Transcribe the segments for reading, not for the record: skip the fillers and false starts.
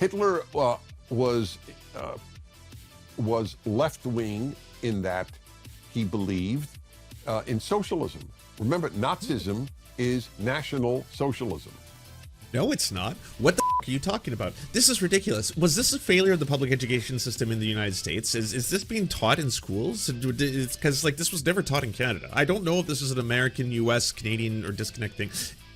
Hitler was left-wing in that he believed in socialism. Remember, Nazism is National Socialism. No, it's not. What the f are you talking about? This is ridiculous. Was this a failure of the public education system in the United States? Is this being taught in schools? Because like this was never taught in Canada. I don't know if this is an American, US, Canadian, or disconnect thing.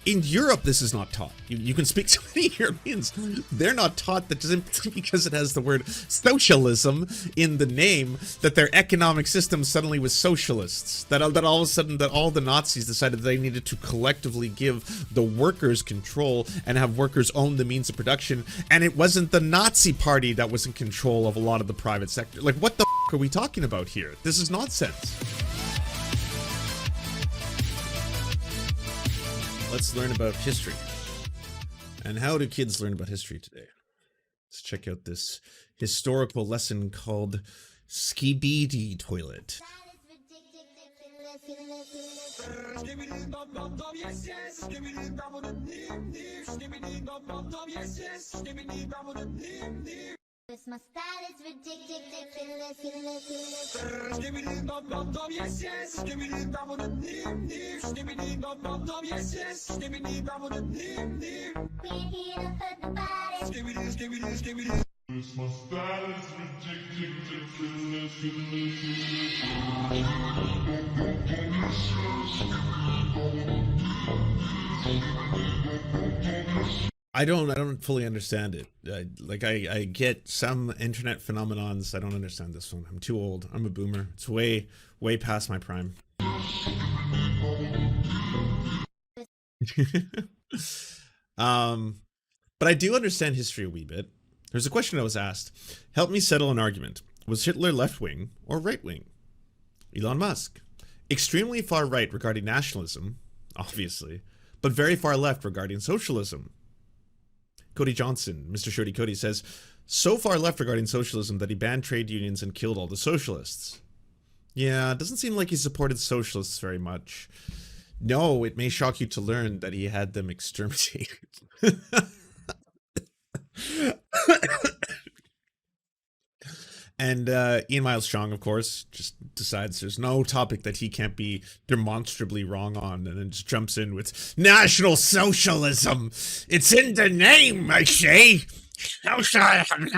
In Europe, this is not taught. You can speak to many Europeans. They're not taught that just because it has the word socialism in the name, that their economic system suddenly was socialists. That all of a sudden, that all the Nazis decided they needed to collectively give the workers control and have workers own the means of production. And it wasn't the Nazi party that was in control of a lot of the private sector. Like, what the f are we talking about here? This is nonsense. Let's learn about history. And how do kids learn about history today? Let's check out this historical lesson called Skibidi Toilet. My style is ridiculous. I don't fully understand it. Like I get some internet phenomenons. I don't understand this one. I'm too old. I'm a boomer. It's way past my prime. But I do understand history a wee bit. There's a question I was asked. Help me settle an argument. Was Hitler left-wing or right-wing? Elon Musk. Extremely far right regarding nationalism, obviously, but very far left regarding socialism. Cody Johnson, Mr. Shody Cody, says, so far left regarding socialism that he banned trade unions and killed all the socialists. Yeah, it doesn't seem like he supported socialists very much. No, it may shock you to learn that he had them exterminated. And Ian Miles Chong, of course, just decides there's no topic that he can't be demonstrably wrong on, and then just jumps in with National Socialism. It's in the name, I say. Socialism.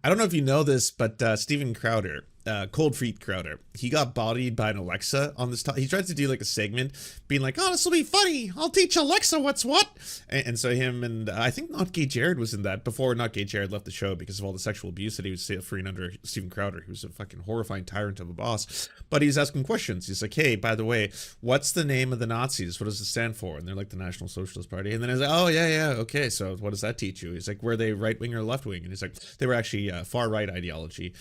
I don't know if you know this, but Steven Crowder, Cold Feet Crowder, he got bodied by an Alexa on this. He tried to do like a segment being like, oh, this will be funny. I'll teach Alexa what's what. And so him and I think Not Gay Jared was in that before Not Gay Jared left the show because of all the sexual abuse that he was suffering under Steven Crowder. He was a fucking horrifying tyrant of a boss. But he's asking questions. He's like, hey, by the way, what's the name of the Nazis? What does it stand for? And they're like the National Socialist Party. And then he's like, oh, yeah, okay. So what does that teach you? He's like, were they right wing or left wing? And he's like, they were actually far right ideology.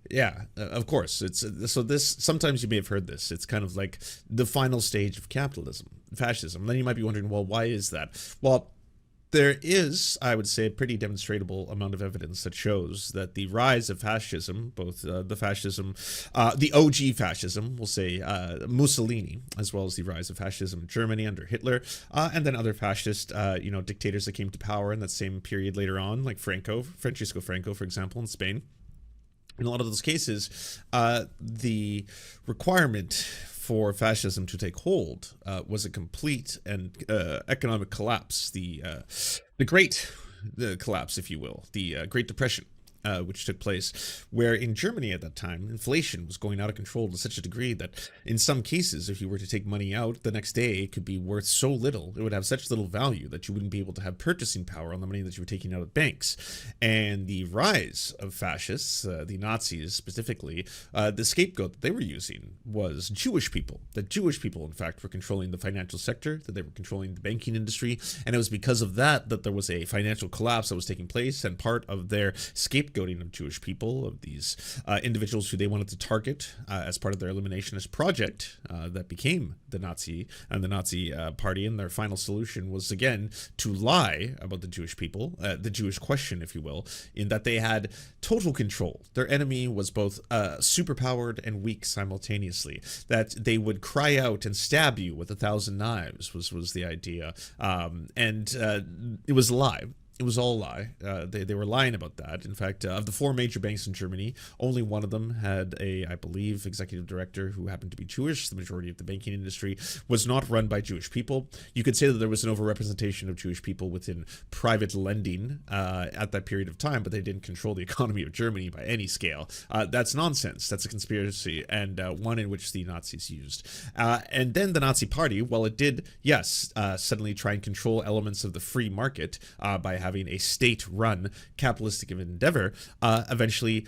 Yeah, of course. It's so this, sometimes you may have heard this. It's kind of like the final stage of capitalism, fascism. Then you might be wondering, well, why is that? Well, there is, I would say, a pretty demonstrable amount of evidence that shows that the rise of fascism, both the fascism, the OG fascism, we'll say Mussolini, as well as the rise of fascism in Germany under Hitler, and then other fascist, dictators that came to power in that same period later on, like Francisco Franco, for example, in Spain. In a lot of those cases, the requirement for fascism to take hold was a complete and economic collapse, the Great Collapse, if you will, the Great Depression. Which took place where in Germany at that time, inflation was going out of control to such a degree that in some cases, if you were to take money out the next day, it could be worth so little, it would have such little value that you wouldn't be able to have purchasing power on the money that you were taking out of banks. And the rise of fascists, the Nazis specifically, the scapegoat that they were using was Jewish people. That Jewish people, in fact, were controlling the financial sector, that they were controlling the banking industry, and it was because of that that there was a financial collapse that was taking place, and part of their scapegoating of Jewish people, of these individuals who they wanted to target as part of their eliminationist project that became the Nazi and the Nazi party. And their final solution was, again, to lie about the Jewish people, the Jewish question, if you will, in that they had total control. Their enemy was both superpowered and weak simultaneously, that they would cry out and stab you with 1,000 knives was the idea. And it was a lie. It was all a lie. They were lying about that. In fact, of the four major banks in Germany, only one of them had a, I believe, executive director who happened to be Jewish. The majority of the banking industry was not run by Jewish people. You could say that there was an overrepresentation of Jewish people within private lending at that period of time, but they didn't control the economy of Germany by any scale. That's nonsense. That's a conspiracy, and one in which the Nazis used. And then the Nazi Party, while it did, yes, suddenly try and control elements of the free market by having a state-run capitalistic endeavor, eventually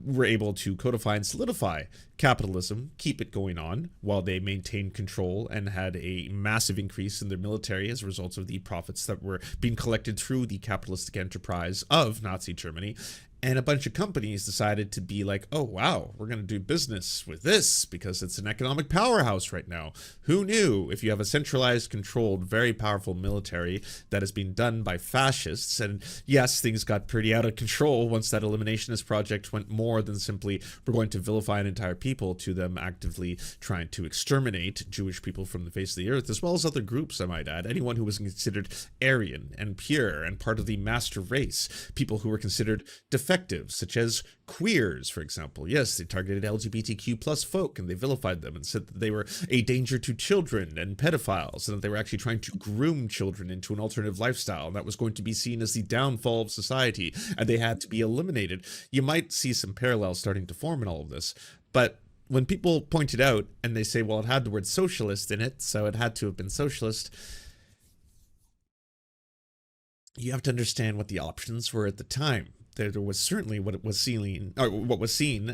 were able to codify and solidify capitalism, keep it going on while they maintained control and had a massive increase in their military as a result of the profits that were being collected through the capitalistic enterprise of Nazi Germany. And a bunch of companies decided to be like, oh, wow, we're going to do business with this because it's an economic powerhouse right now. Who knew? If you have a centralized, controlled, very powerful military that is being done by fascists, and yes, things got pretty out of control once that eliminationist project went more than simply we're going to vilify an entire people to them actively trying to exterminate Jewish people from the face of the earth, as well as other groups, I might add. Anyone who was considered Aryan and pure and part of the master race. People who were considered defective, such as queers, for example. Yes, they targeted LGBTQ plus folk and they vilified them and said that they were a danger to children and pedophiles and that they were actually trying to groom children into an alternative lifestyle, and that was going to be seen as the downfall of society and they had to be eliminated. You might see some parallels starting to form in all of this, but when people point it out and they say, well, it had the word socialist in it, so it had to have been socialist, you have to understand what the options were at the time. There was certainly what was seen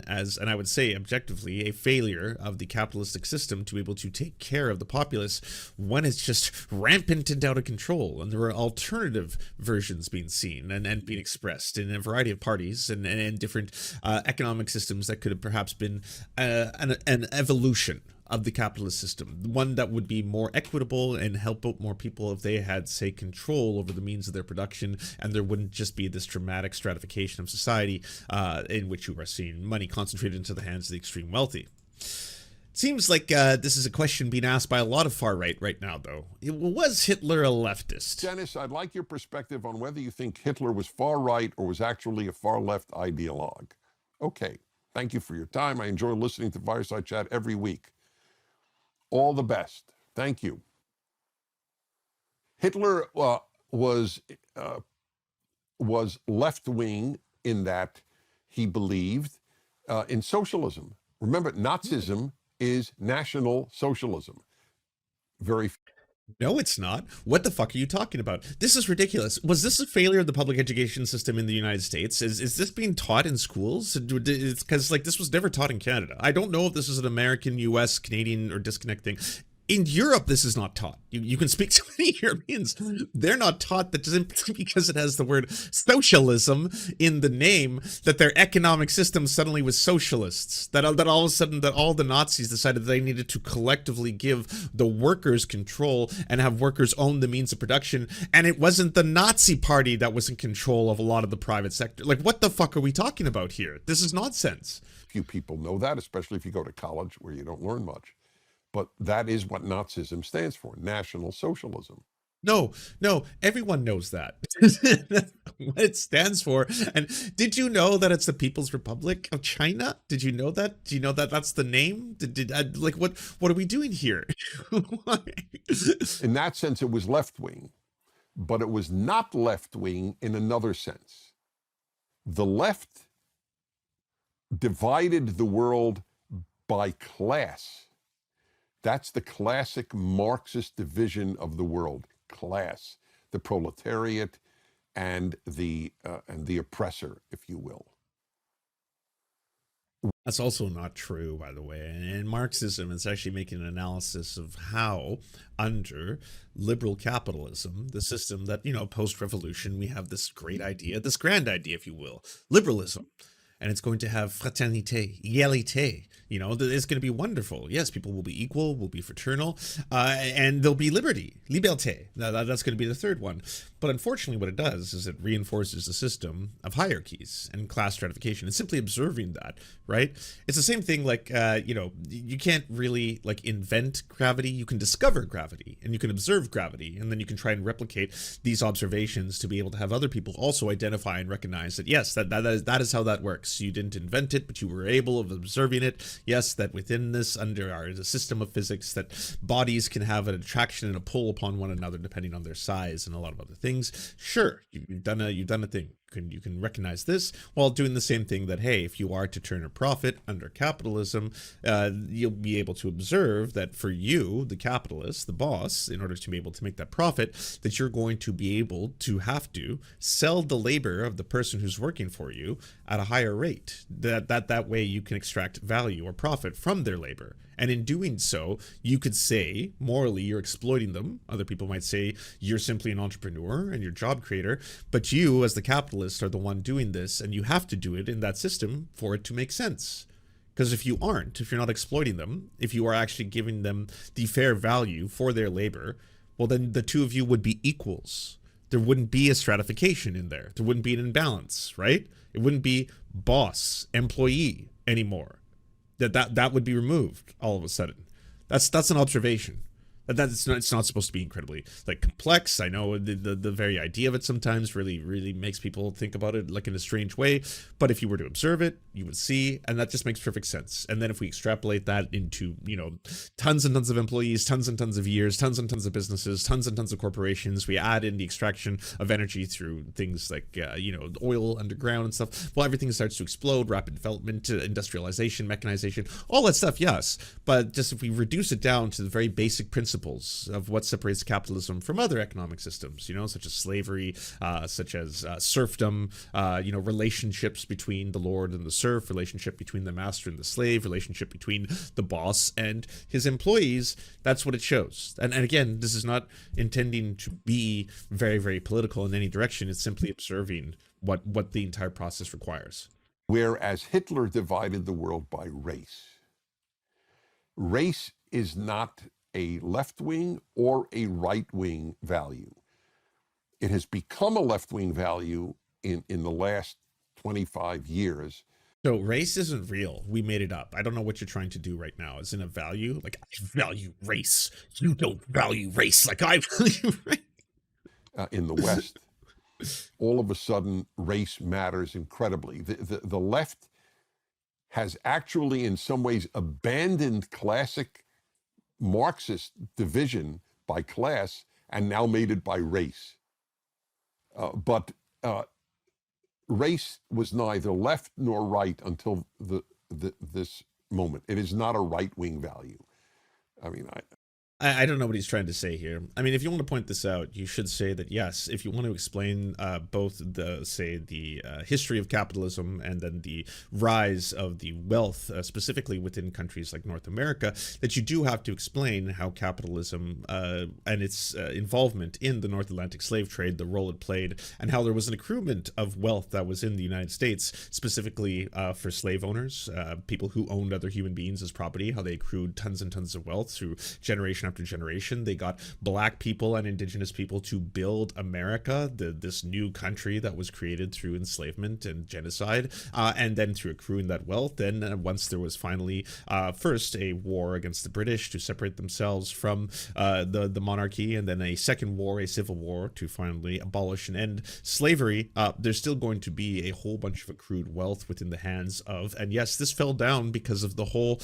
as, and I would say objectively, a failure of the capitalistic system to be able to take care of the populace when it's just rampant and out of control. And there were alternative versions being seen and being expressed in a variety of parties and different economic systems that could have perhaps been an evolution of the capitalist system, one that would be more equitable and help out more people if they had, say, control over the means of their production, and there wouldn't just be this dramatic stratification of society in which you are seeing money concentrated into the hands of the extreme wealthy. It seems like this is a question being asked by a lot of far-right right now, though. Was Hitler a leftist? Dennis, I'd like your perspective on whether you think Hitler was far-right or was actually a far-left ideologue. Okay, thank you for your time. I enjoy listening to Fireside Chat every week. All the best. Thank you. Hitler was left-wing in that he believed in socialism. Remember, Nazism is National Socialism. No, it's not. What the fuck are you talking about? This is ridiculous. Was this a failure of the public education system in the United States? Is this being taught in schools? It's because this was never taught in Canada. I don't know if this is an American, US, Canadian, or disconnect thing. In Europe, this is not taught. You can speak to many Europeans. They're not taught that just because it has the word socialism in the name, that their economic system suddenly was socialists. That all of a sudden that all the Nazis decided they needed to collectively give the workers control and have workers own the means of production. And it wasn't the Nazi Party that was in control of a lot of the private sector. Like, what the fuck are we talking about here? This is nonsense. Few people know that, especially if you go to college where you don't learn much. But that is what Nazism stands for, National Socialism. No, everyone knows that. What it stands for. And did you know that it's the People's Republic of China? Did you know that? Do you know that that's the name? What are we doing here? In that sense, it was left-wing, but it was not left-wing in another sense. The left divided the world by class. That's the classic Marxist division of the world: class, the proletariat, and the oppressor, if you will. That's also not true, by the way. In Marxism, it's actually making an analysis of how, under liberal capitalism, the system that, post-revolution, we have this great idea, this grand idea, if you will, liberalism. and it's going to have fraternité, égalité. You know, it's going to be wonderful. Yes, people will be equal, will be fraternal, and there'll be liberty, liberté. That's going to be the third one. But unfortunately, what it does is it reinforces the system of hierarchies and class stratification. It's simply observing that, right? It's the same thing like, you know, you can't really like invent gravity. You can discover gravity and you can observe gravity, and then you can try and replicate these observations to be able to have other people also identify and recognize that, yes, that is how that works. You didn't invent it, but you were able of observing it. Yes, that within this, under the system of physics, that bodies can have an attraction and a pull upon one another depending on their size and a lot of other things. Sure, you've done a thing. You can recognize this while doing the same thing that, hey, if you are to turn a profit under capitalism, you'll be able to observe that for you, the capitalist, the boss, in order to be able to make that profit, that you're going to be able to have to sell the labor of the person who's working for you at a higher rate. That way you can extract value or profit from their labor. And in doing so, you could say, morally, you're exploiting them. Other people might say you're simply an entrepreneur and you're a job creator, but you, as the capitalist, are the one doing this, and you have to do it in that system for it to make sense. Because if you aren't, if you're not exploiting them, if you are actually giving them the fair value for their labor, well, then the two of you would be equals. There wouldn't be a stratification in there. There wouldn't be an imbalance, right? It wouldn't be boss, employee anymore. That would be removed all of a sudden. That's an observation. It's not supposed to be incredibly like complex. I know the very idea of it sometimes really makes people think about it like in a strange way. But if you were to observe it, you would see, and that just makes perfect sense. And then if we extrapolate that into, you know, tons and tons of employees, tons and tons of years, tons and tons of businesses, tons and tons of corporations, we add in the extraction of energy through things like you know, oil underground and stuff. Well, everything starts to explode. Rapid development, industrialization, mechanization, all that stuff. Yes, but just if we reduce it down to the very basic principles of what separates capitalism from other economic systems, you know, such as slavery, such as serfdom, you know, relationships between the lord and the serf, relationship between the master and the slave, relationship between the boss and his employees. That's what it shows. And again, this is not intending to be very political in any direction. It's simply observing what the entire process requires. Whereas Hitler divided the world by race. Race is not a left-wing or a right-wing value. It has become a left-wing value in the last 25 years. So race isn't real. We made it up. I don't know what you're trying to do right now. Isn't a value? Like, I value race. You don't value race like I value race. In the West, all of a sudden, race matters incredibly. The left has actually, in some ways, abandoned classic Marxist division by class and now made it by race. But race was neither left nor right until this moment. It is not a right-wing value. I mean, I don't know what he's trying to say here. I mean, if you want to point this out, you should say that, yes, if you want to explain both the history of capitalism and then the rise of the wealth, specifically within countries like North America, that you do have to explain how capitalism and its involvement in the North Atlantic slave trade, the role it played, and how there was an accruement of wealth that was in the United States, specifically for slave owners, people who owned other human beings as property, how they accrued tons and tons of wealth through generation after generation. They got black people and indigenous people to build America, this new country that was created through enslavement and genocide, and then through accruing that wealth. Then once there was finally first a war against the British to separate themselves from the monarchy, and then a second war, a civil war, to finally abolish and end slavery, there's still going to be a whole bunch of accrued wealth within the hands of, and yes, this fell down because of the whole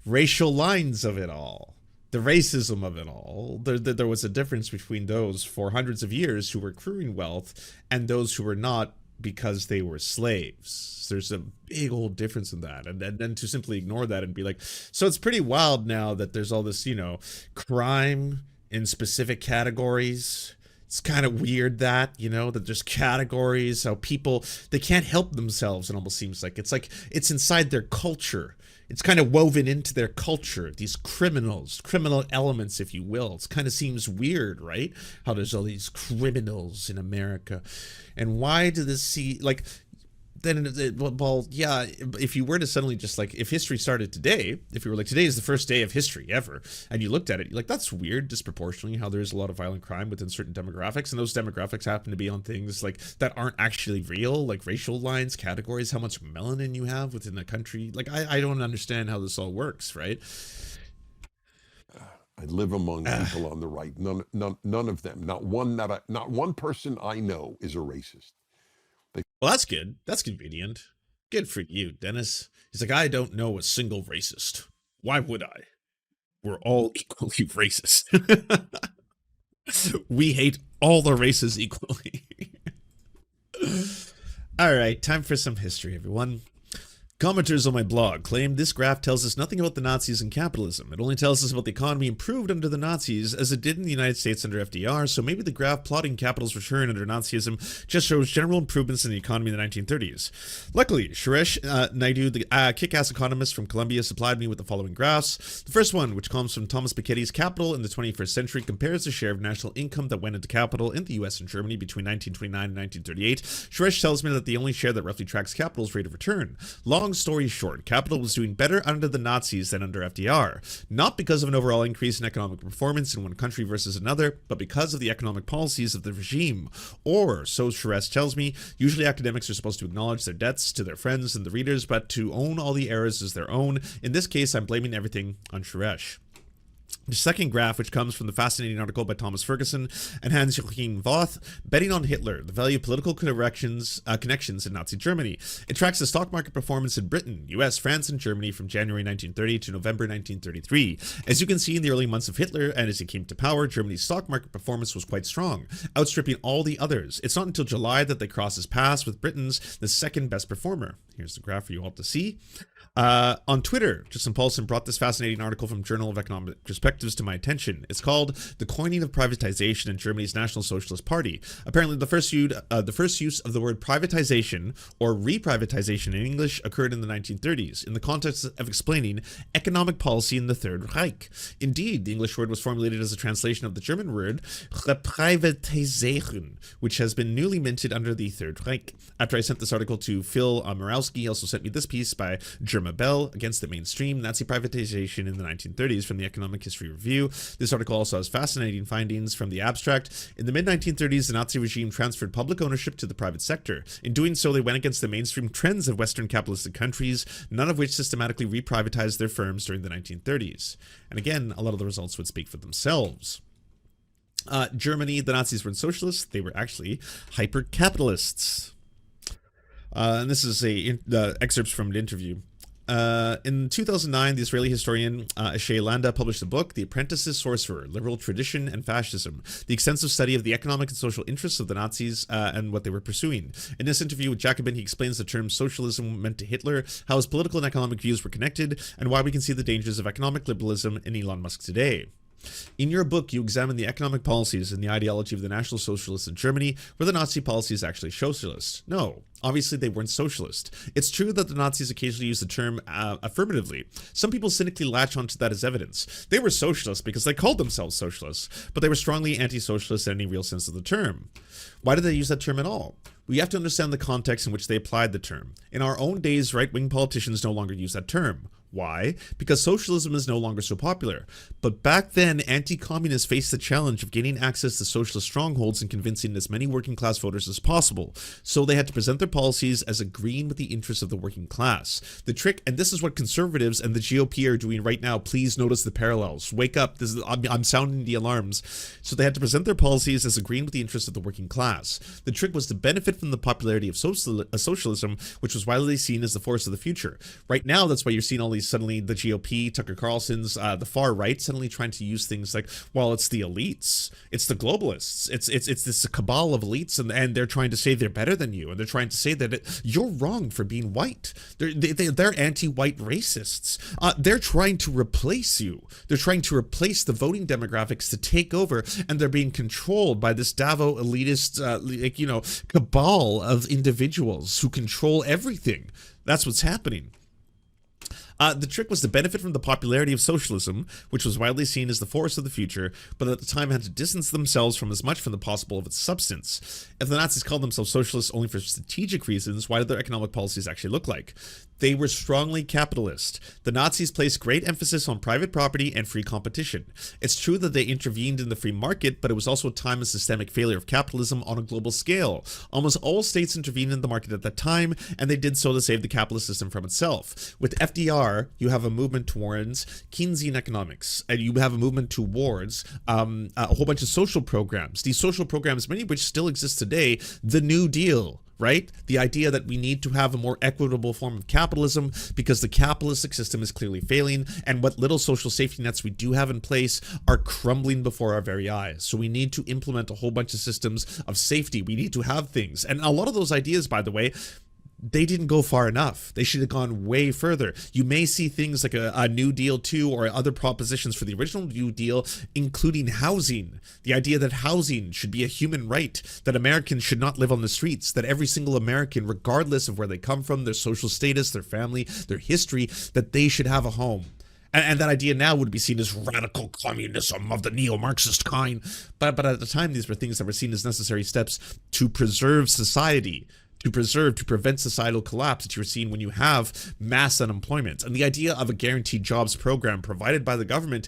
racial lines of it all. The racism of it all. There was a difference between those for hundreds of years who were accruing wealth and those who were not because they were slaves. There's a big old difference in that. And then to simply ignore that and be like, so it's pretty wild now that there's all this, you know, crime in specific categories. It's kind of weird that, you know, that there's categories, how people, they can't help themselves, it almost seems like. It's inside their culture. It's kind of woven into their culture, these criminal elements, if you will. It kind of seems weird, right? How there's all these criminals in America. And why do this see, like, then well, yeah, if you were to suddenly just like, if history started today, if you were like, today is the first day of history ever, and you looked at it, you're like, that's weird, disproportionately how there's a lot of violent crime within certain demographics, and those demographics happen to be on things like that aren't actually real, like racial lines, categories, how much melanin you have within a country. Like, I don't understand how this all works, right? I live among people on the right. None of them. Not one person I know is a racist. Well, that's good. That's convenient. Good for you, Dennis. He's like, I don't know a single racist. Why would I? We're all equally racist. We hate all the races equally. All right, time for some history, everyone. Commenters on my blog claim this graph tells us nothing about the Nazis and capitalism. It only tells us about the economy improved under the Nazis as it did in the United States under FDR, so maybe the graph plotting capital's return under Nazism just shows general improvements in the economy in the 1930s. Luckily, Suresh Naidu, the kick-ass economist from Columbia, supplied me with the following graphs. The first one, which comes from Thomas Piketty's Capital in the 21st Century, compares the share of national income that went into capital in the US and Germany between 1929 and 1938. Suresh tells me that the only share that roughly tracks capital's rate of return. Long story short, capital was doing better under the Nazis than under FDR, not because of an overall increase in economic performance in one country versus another, but because of the economic policies of the regime. Or, so Suresh tells me, usually academics are supposed to acknowledge their debts to their friends and the readers, but to own all the errors is their own. In this case, I'm blaming everything on Suresh. The second graph, which comes from the fascinating article by Thomas Ferguson and Hans-Joachim Voth, Betting on Hitler, the value of political connections in Nazi Germany. It tracks the stock market performance in Britain, US, France, and Germany from January 1930 to November 1933. As you can see, in the early months of Hitler and as he came to power, Germany's stock market performance was quite strong, outstripping all the others. It's not until July that they cross his paths, with Britain's the second best performer. Here's the graph for you all to see. On Twitter, Justin Paulson brought this fascinating article from Journal of Economic Perspectives to my attention. It's called "The Coining of Privatization in Germany's National Socialist Party." Apparently, the first use of the word privatization, or reprivatization in English, occurred in the 1930s in the context of explaining economic policy in the Third Reich. Indeed, the English word was formulated as a translation of the German word reprivatisieren, which has been newly minted under the Third Reich. After I sent this article to Phil Morawski, he also sent me this piece by Germa Bell, Against the Mainstream, Nazi Privatization in the 1930s, from the Economic History Review. This article also has fascinating findings from the abstract. In the mid-1930s, the Nazi regime transferred public ownership to the private sector. In doing so, they went against the mainstream trends of Western capitalistic countries, none of which systematically reprivatized their firms during the 1930s. And again, a lot of the results would speak for themselves. Germany, the Nazis weren't socialists, they were actually hyper-capitalists. And this is excerpts from an interview. In 2009, the Israeli historian Ashay Landa published a book, The Apprentice's Sorcerer, Liberal Tradition and Fascism, the extensive study of the economic and social interests of the Nazis and what they were pursuing. In this interview with Jacobin, he explains the term socialism meant to Hitler, how his political and economic views were connected, and why we can see the dangers of economic liberalism in Elon Musk today. In your book, you examine the economic policies and the ideology of the National Socialists in Germany. Were the Nazi policies actually socialist? No. Obviously, they weren't socialist. It's true that the Nazis occasionally used the term affirmatively. Some people cynically latch onto that as evidence. They were socialists because they called themselves socialists, but they were strongly anti-socialist in any real sense of the term. Why did they use that term at all? We have to understand the context in which they applied the term. In our own days, right-wing politicians no longer use that term. Why? Because socialism is no longer so popular. But back then, anti-communists faced the challenge of gaining access to socialist strongholds and convincing as many working-class voters as possible. So they had to present their policies as agreeing with the interests of the working class. The trick, and this is what conservatives and the GOP are doing right now. Please notice the parallels. Wake up. I'm sounding the alarms. So they had to present their policies as agreeing with the interests of the working class. The trick was to benefit from the popularity of socialism, which was widely seen as the force of the future. Right now, that's why you're seeing all these suddenly the GOP, Tucker Carlson's, the far right suddenly trying to use things like, well, it's the elites, it's the globalists, it's this cabal of elites, and they're trying to say they're better than you, and they're trying to say that you're wrong for being white. They're anti-white racists. They're trying to replace you. They're trying to replace the voting demographics to take over, and they're being controlled by this Davo elitist, cabal of individuals who control everything. That's what's happening. The trick was to benefit from the popularity of socialism, which was widely seen as the force of the future, but at the time had to distance themselves from as much from the possible of its substance. If the Nazis called themselves socialists only for strategic reasons, why did their economic policies actually look like? They were strongly capitalist. The Nazis placed great emphasis on private property and free competition. It's true that they intervened in the free market, but it was also a time of systemic failure of capitalism on a global scale. Almost all states intervened in the market at that time, and they did so to save the capitalist system from itself. With FDR, you have a movement towards Keynesian economics, and you have a movement towards a whole bunch of social programs. These social programs, many of which still exist today, the New Deal, right? The idea that we need to have a more equitable form of capitalism because the capitalistic system is clearly failing, and what little social safety nets we do have in place are crumbling before our very eyes. So we need to implement a whole bunch of systems of safety. We need to have things. And a lot of those ideas, by the way, they didn't go far enough. They should have gone way further. You may see things like a New Deal 2 or other propositions for the original New Deal, including housing. The idea that housing should be a human right, that Americans should not live on the streets, that every single American, regardless of where they come from, their social status, their family, their history, that they should have a home. And that idea now would be seen as radical communism of the neo-Marxist kind. But at the time, these were things that were seen as necessary steps to preserve society, to prevent societal collapse that you're seeing when you have mass unemployment. And the idea of a guaranteed jobs program provided by the government,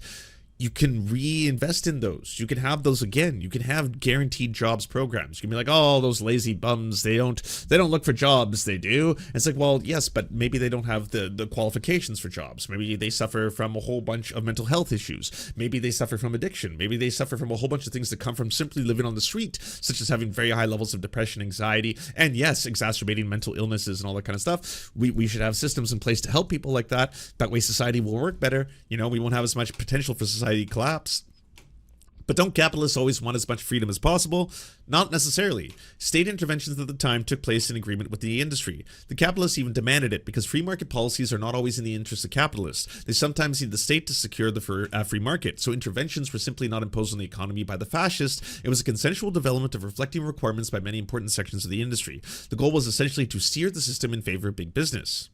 you can reinvest in those. You can have those again. You can have guaranteed jobs programs. You can be like, oh, those lazy bums, they don't look for jobs. They do. And it's like, well, yes, but maybe they don't have the qualifications for jobs. Maybe they suffer from a whole bunch of mental health issues. Maybe they suffer from addiction. Maybe they suffer from a whole bunch of things that come from simply living on the street, such as having very high levels of depression, anxiety, and yes, exacerbating mental illnesses and all that kind of stuff. We should have systems in place to help people like that. That way society will work better. You know, we won't have as much potential for society collapse. But don't capitalists always want as much freedom as possible? Not necessarily. State interventions at the time took place in agreement with the industry. The capitalists even demanded it because free market policies are not always in the interest of capitalists. They sometimes need the state to secure the free market. So interventions were simply not imposed on the economy by the fascists. It was a consensual development of reflecting requirements by many important sections of the industry. The goal was essentially to steer the system in favor of big business.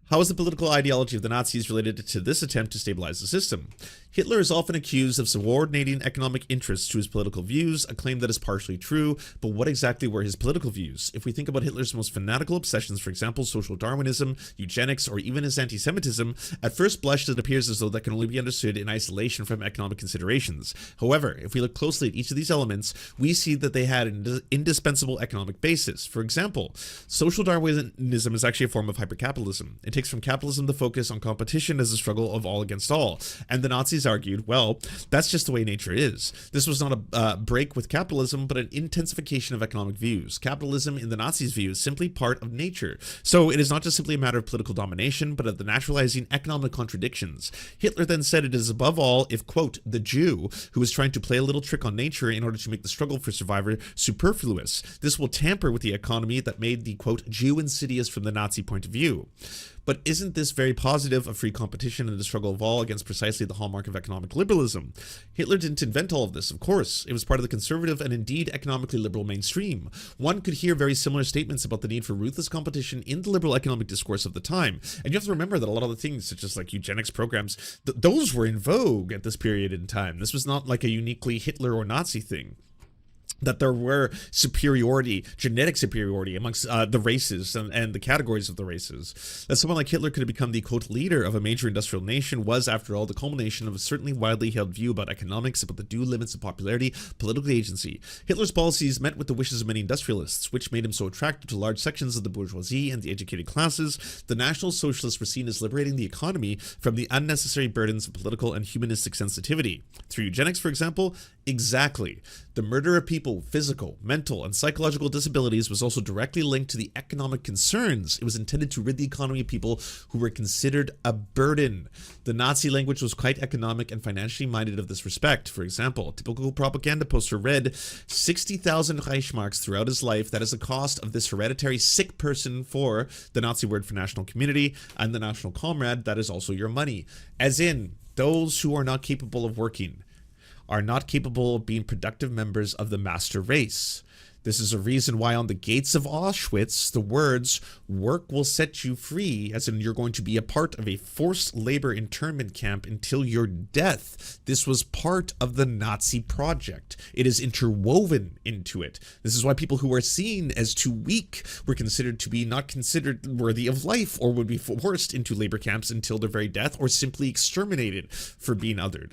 How is the political ideology of the Nazis related to this attempt to stabilize the system? Hitler is often accused of subordinating economic interests to his political views, a claim that is partially true, but what exactly were his political views? If we think about Hitler's most fanatical obsessions, for example, social Darwinism, eugenics, or even his anti-Semitism, at first blush it appears as though that can only be understood in isolation from economic considerations. However, if we look closely at each of these elements, we see that they had an indispensable economic basis. For example, social Darwinism is actually a form of hypercapitalism. It takes from capitalism the focus on competition as a struggle of all against all. And the Nazis argued, well, that's just the way nature is. This was not a break with capitalism, but an intensification of economic views. Capitalism, in the Nazis' view, is simply part of nature. So it is not just simply a matter of political domination, but of the naturalizing economic contradictions. Hitler then said it is above all if, quote, the Jew, who is trying to play a little trick on nature in order to make the struggle for survival superfluous. This will tamper with the economy that made the, quote, Jew insidious from the Nazi point of view. But isn't this very positive of free competition and the struggle of all against precisely the hallmark of economic liberalism? Hitler didn't invent all of this, of course. It was part of the conservative and indeed economically liberal mainstream. One could hear very similar statements about the need for ruthless competition in the liberal economic discourse of the time. And you have to remember that a lot of the things, such as like eugenics programs, those were in vogue at this period in time. This was not like a uniquely Hitler or Nazi thing. That there were superiority, genetic superiority amongst the races and the categories of the races. That someone like Hitler could have become the, quote, leader of a major industrial nation was, after all, the culmination of a certainly widely held view about economics, about the due limits of popularity, political agency. Hitler's policies met with the wishes of many industrialists, which made him so attractive to large sections of the bourgeoisie and the educated classes. The National Socialists were seen as liberating the economy from the unnecessary burdens of political and humanistic sensitivity. Through eugenics, for example, exactly. The murder of people, physical, mental, and psychological disabilities was also directly linked to the economic concerns. It was intended to rid the economy of people who were considered a burden. The Nazi language was quite economic and financially minded of this respect. For example, a typical propaganda poster read 60,000 Reichsmarks throughout his life. That is the cost of this hereditary sick person, for the Nazi word for national community, and the national comrade, that is also your money. As in, those who are not capable of working are not capable of being productive members of the master race. This is a reason why on the gates of Auschwitz, the words, "work will set you free," as in you're going to be a part of a forced labor internment camp until your death. This was part of the Nazi project. It is interwoven into it. This is why people who are seen as too weak were considered to be not considered worthy of life, or would be forced into labor camps until their very death, or simply exterminated for being othered.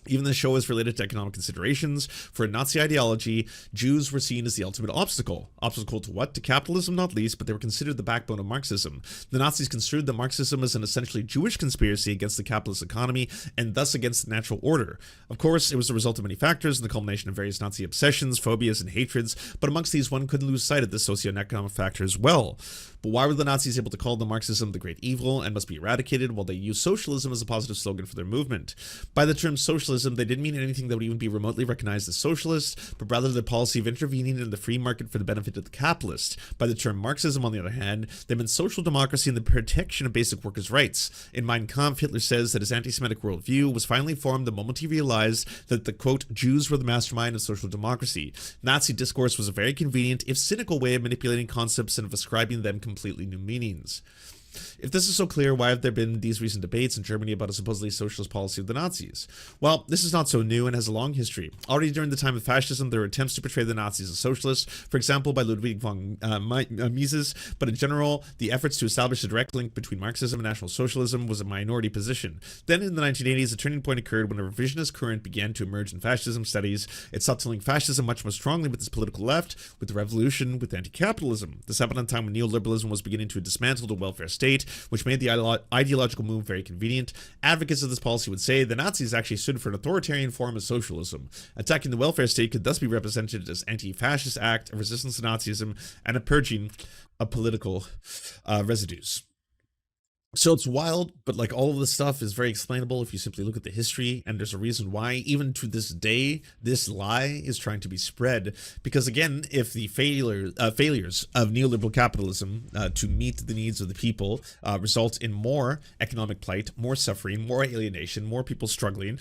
Even the show is related to economic considerations. For Nazi ideology, Jews were seen as the ultimate obstacle. Obstacle to what? To capitalism, not least, but they were considered the backbone of Marxism. The Nazis construed that Marxism as an essentially Jewish conspiracy against the capitalist economy, and thus against the natural order. Of course, it was the result of many factors and the culmination of various Nazi obsessions, phobias, and hatreds, but amongst these one couldn't lose sight of the socio-economic factor as well. But why were the Nazis able to call the Marxism the great evil and must be eradicated, while they used socialism as a positive slogan for their movement? By the term socialism, they didn't mean anything that would even be remotely recognized as socialist, but rather the policy of intervening in the free market for the benefit of the capitalist. By the term Marxism, on the other hand, they meant social democracy and the protection of basic workers' rights. In Mein Kampf, Hitler says that his anti-Semitic worldview was finally formed the moment he realized that the, quote, Jews were the mastermind of social democracy. Nazi discourse was a very convenient, if cynical, way of manipulating concepts and of ascribing them completely new meanings. If this is so clear, why have there been these recent debates in Germany about a supposedly socialist policy of the Nazis? Well, this is not so new and has a long history. Already during the time of fascism, there were attempts to portray the Nazis as socialists, for example, by Ludwig von Mises, but in general, the efforts to establish a direct link between Marxism and National Socialism was a minority position. Then in the 1980s, a turning point occurred when a revisionist current began to emerge in fascism studies. It sought to link fascism much more strongly with its political left, with the revolution, with anti-capitalism. This happened at a time when neoliberalism was beginning to dismantle the welfare state, which made the ideological move very convenient. Advocates of this policy would say the Nazis actually stood for an authoritarian form of socialism. Attacking the welfare state could thus be represented as an anti-fascist act of resistance to Nazism and a purging of political residues. So it's wild, but like all of this stuff is very explainable if you simply look at the history, and there's a reason why even to this day this lie is trying to be spread, because again, if the failures of neoliberal capitalism to meet the needs of the people result in more economic plight, more suffering, more alienation, more people struggling,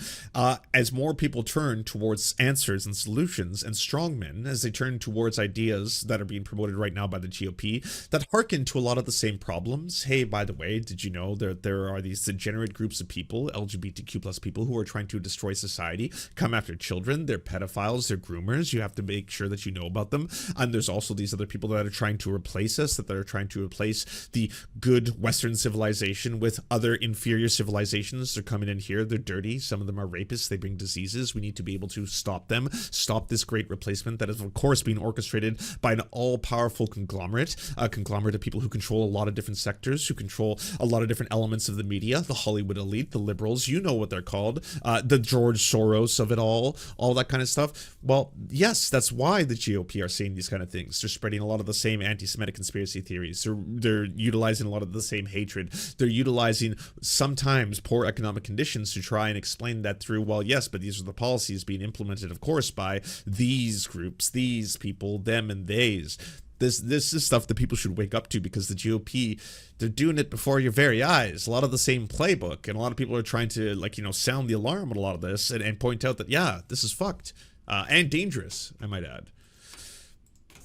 as more people turn towards answers and solutions and strongmen, as they turn towards ideas that are being promoted right now by the GOP that hearken to a lot of the same problems. Hey, by the way, did you know there are these degenerate groups of people, LGBTQ plus people, who are trying to destroy society, come after children? They're pedophiles, they're groomers. You have to make sure that you know about them. And there's also these other people that are trying to replace us, that are trying to replace the good Western civilization with other inferior civilizations. They're coming in here, they're dirty, some of them are rapists, they bring diseases. We need to be able to stop them, stop this great replacement that is of course being orchestrated by an all-powerful conglomerate, a conglomerate of people who control a lot of different sectors, who control a lot of different elements of the media, the Hollywood elite, the liberals, you know what they're called, the George Soros of it all that kind of stuff. Well, yes, that's why the GOP are saying these kind of things. They're spreading a lot of the same anti-Semitic conspiracy theories. They're utilizing a lot of the same hatred. They're utilizing sometimes poor economic conditions to try and explain that through, well, yes, but these are the policies being implemented, of course, by these groups, these people, them and theys. This is stuff that people should wake up to, because the GOP, they're doing it before your very eyes. A lot of the same playbook, and a lot of people are trying to, like, sound the alarm on a lot of this and point out that, yeah, this is fucked and dangerous, I might add.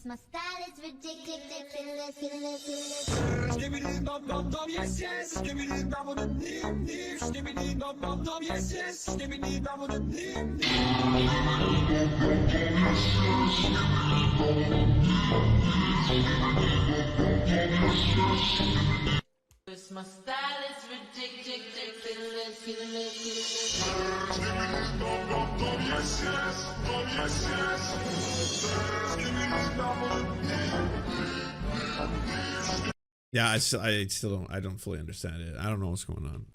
My style is ridiculous. My style is Yeah, I don't fully understand it. I don't know what's going on.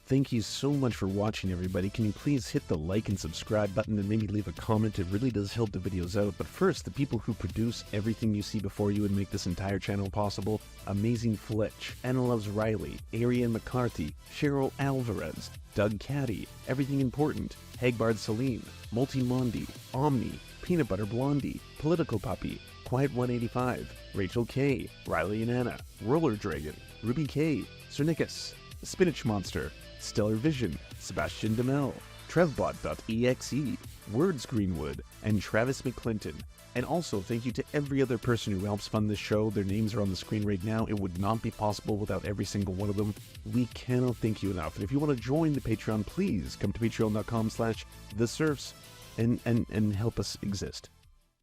Thank you so much for watching, everybody. Can you please hit the like and subscribe button and maybe leave a comment? It really does help the videos out. But first, the people who produce everything you see before you and make this entire channel possible: Amazing Fletch, Anna Loves Riley, Ariane McCarthy, Cheryl Alvarez, Doug Caddy, Everything Important, Hagbard Celine, Multi Mondi, Omni, Peanut Butter Blondie, Political Puppy, Quiet 185, Rachel K, Riley and Anna, Roller Dragon, Ruby K, Cernicus, Spinach Monster, Stellar Vision, Sebastian Demel, Trevbot.exe, Words Greenwood, and Travis McClinton. And also, thank you to every other person who helps fund this show. Their names are on the screen right now. It would not be possible without every single one of them. We cannot thank you enough. And if you want to join the Patreon, please come to patreon.com/theserfs and help us exist.